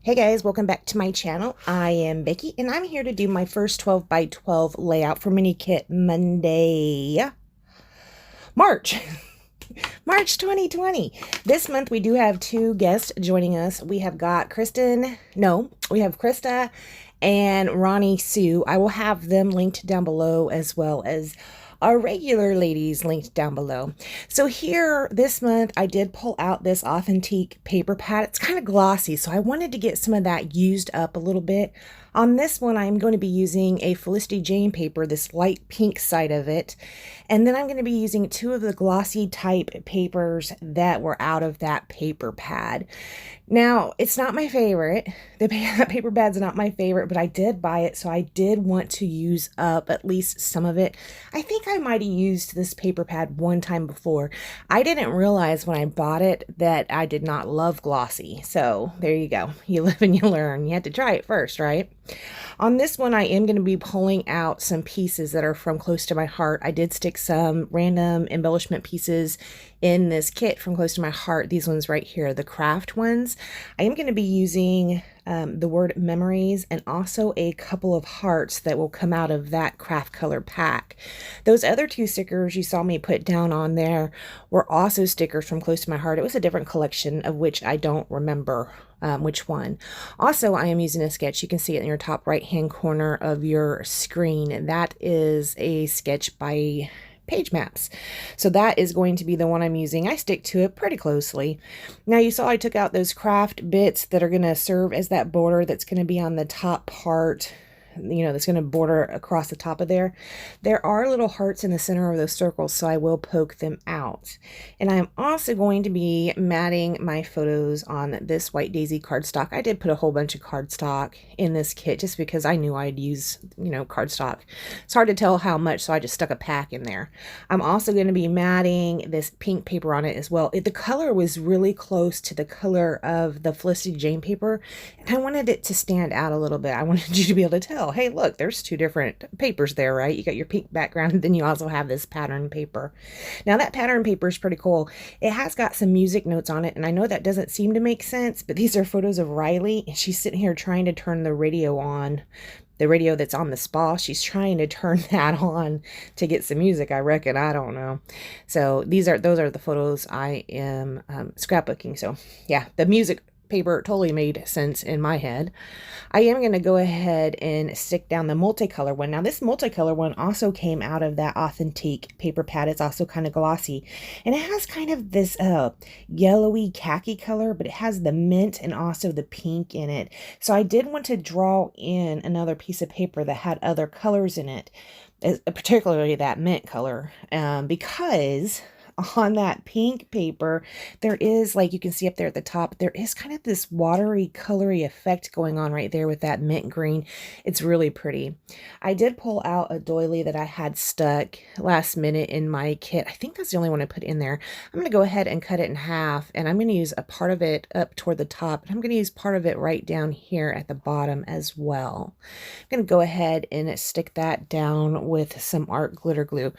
Hey guys, welcome back to my channel. I am Becky and I'm here to do my first 12 by 12 layout for mini kit Monday, March. March 2020. This month we do have two guests joining us. We have got Krista and Roni Sue. I will have them linked down below as well as our regular ladies linked down below. So here this month I did pull out this authentic paper pad. It's kind of glossy, so I wanted to get some of that used up a little bit. On this one I'm going to be using a Felicity Jane paper, this light pink side of it, and then I'm going to be using two of the glossy type papers that were out of that paper pad. Now, it's not my favorite. The paper pad's not my favorite, but I did buy it, so I did want to use up at least some of it. I think I might have used this paper pad one time before. I didn't realize when I bought it that I did not love glossy. So there you go. You live and you learn. You had to try it first, right? On this one, I am going to be pulling out some pieces that are from close to my heart. I did stick some random embellishment pieces in this kit from close to my heart. These ones right here, the craft ones. I am going to be using the word memories and also a couple of hearts that will come out of that craft color pack. Those other two stickers you saw me put down on there were also stickers from close to my heart. It was a different collection of which I don't remember which one. Also, I am using a sketch. You can see it in your top right hand corner of your screen. That is a sketch by Page Maps. So that is going to be the one I'm using. I stick to it pretty closely. Now you saw I took out those craft bits that are going to serve as that border that's going to be on the top part, you know, that's going to border across the top of there. There are little hearts in the center of those circles, so I will poke them out. And I'm also going to be matting my photos on this White Daisy cardstock. I did put a whole bunch of cardstock in this kit just because I knew I'd use, you know, cardstock. It's hard to tell how much, so I just stuck a pack in there. I'm also going to be matting this pink paper on it as well. The color was really close to the color of the Felicity Jane paper, and I wanted it to stand out a little bit. I wanted you to be able to tell, hey, look, there's two different papers there, right? You got your pink background, and then you also have this pattern paper. Now, that pattern paper is pretty cool. It has got some music notes on it, and I know that doesn't seem to make sense, but these are photos of Riley, and she's sitting here trying to turn the radio on. The radio that's on the spa, she's trying to turn that on to get some music, I reckon. I don't know. So those are the photos I am scrapbooking. So yeah, the music paper totally made sense in my head. I am going to go ahead and stick down the multicolor one. Now this multicolor one also came out of that authentic paper pad. It's also kind of glossy, and it has kind of this yellowy khaki color, but it has the mint and also the pink in it. So I did want to draw in another piece of paper that had other colors in it, particularly that mint color, because on that pink paper, there is, like you can see up there at the top, there is kind of this watery, colory effect going on right there with that mint green. It's really pretty. I did pull out a doily that I had stuck last minute in my kit. I think that's the only one I put in there. I'm going to go ahead and cut it in half, and I'm going to use a part of it up toward the top, and I'm going to use part of it right down here at the bottom as well. I'm going to go ahead and stick that down with some art glitter glue.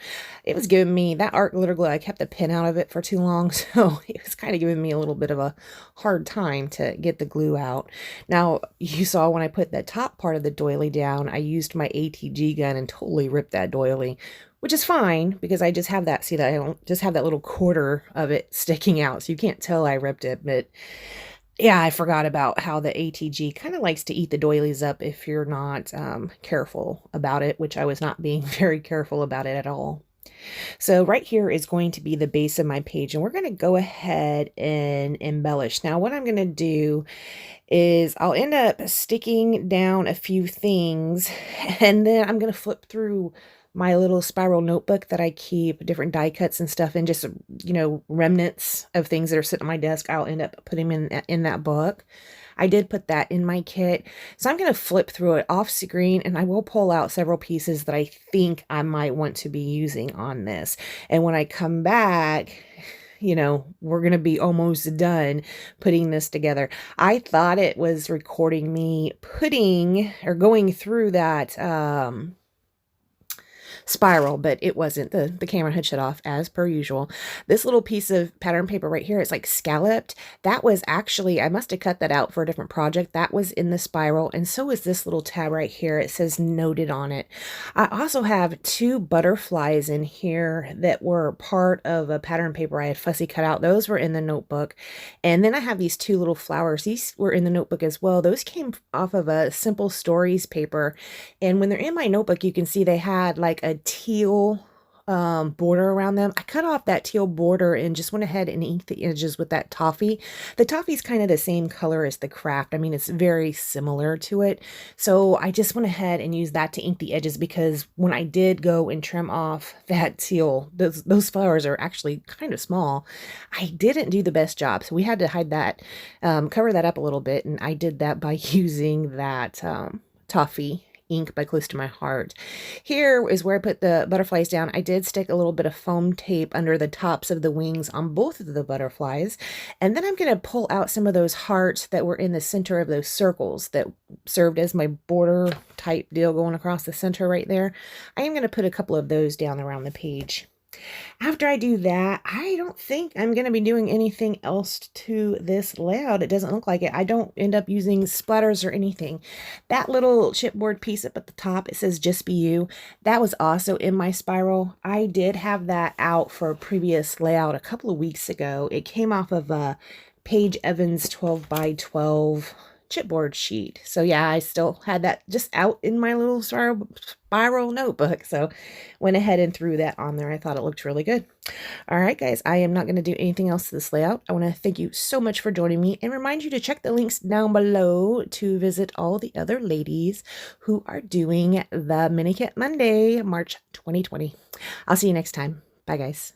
It was giving me that art glitter glue. I kept the pin out of it for too long, so it was kind of giving me a little bit of a hard time to get the glue out. Now, you saw when I put the top part of the doily down, I used my ATG gun and totally ripped that doily, which is fine because I just have that, see that I don't just have that little quarter of it sticking out, so you can't tell I ripped it. But yeah, I forgot about how the ATG kind of likes to eat the doilies up if you're not careful about it, which I was not being very careful about it at all. So right here is going to be the base of my page, and we're going to go ahead and embellish. Now what I'm going to do is I'll end up sticking down a few things, and then I'm going to flip through my little spiral notebook that I keep different die cuts and stuff in, just, you know, remnants of things that are sitting on my desk. I'll end up putting them in that book. I did put that in my kit. So I'm going to flip through it off screen, and I will pull out several pieces that I think I might want to be using on this. And when I come back, you know, we're going to be almost done putting this together. I thought it was recording me putting or going through that spiral, but it wasn't. The camera had shut off as per usual. This little piece of pattern paper right here, it's like scalloped. That was actually, I must have cut that out for a different project. That was in the spiral, and so is this little tab right here. It says noted on it. I also have two butterflies in here that were part of a pattern paper I had fussy cut out. Those were in the notebook. And then I have these two little flowers. These were in the notebook as well. Those came off of a Simple Stories paper. And when they're in my notebook, you can see they had like a teal border around them. I cut off that teal border and just went ahead and inked the edges with that toffee. The toffee is kind of the same color as the craft. I mean, it's very similar to it. So I just went ahead and used that to ink the edges, because when I did go and trim off that teal, those flowers are actually kind of small. I didn't do the best job. So we had to hide that, cover that up a little bit. And I did that by using that toffee ink by Close to My Heart. Here is where I put the butterflies down. I did stick a little bit of foam tape under the tops of the wings on both of the butterflies. And then I'm going to pull out some of those hearts that were in the center of those circles that served as my border type deal going across the center right there. I am going to put a couple of those down around the page. After I do that, I don't think I'm going to be doing anything else to this layout. It doesn't look like it. I don't end up using splatters or anything. That little chipboard piece up at the top, it says Just Be You. That was also in my spiral. I did have that out for a previous layout a couple of weeks ago. It came off of a Paige Evans 12 by 12 chipboard sheet. So yeah, I still had that just out in my little spiral notebook. So went ahead and threw that on there. I thought it looked really good. All right, guys, I am not going to do anything else to this layout. I want to thank you so much for joining me and remind you to check the links down below to visit all the other ladies who are doing the Mini Kit Monday, March 2020. I'll see you next time. Bye, guys.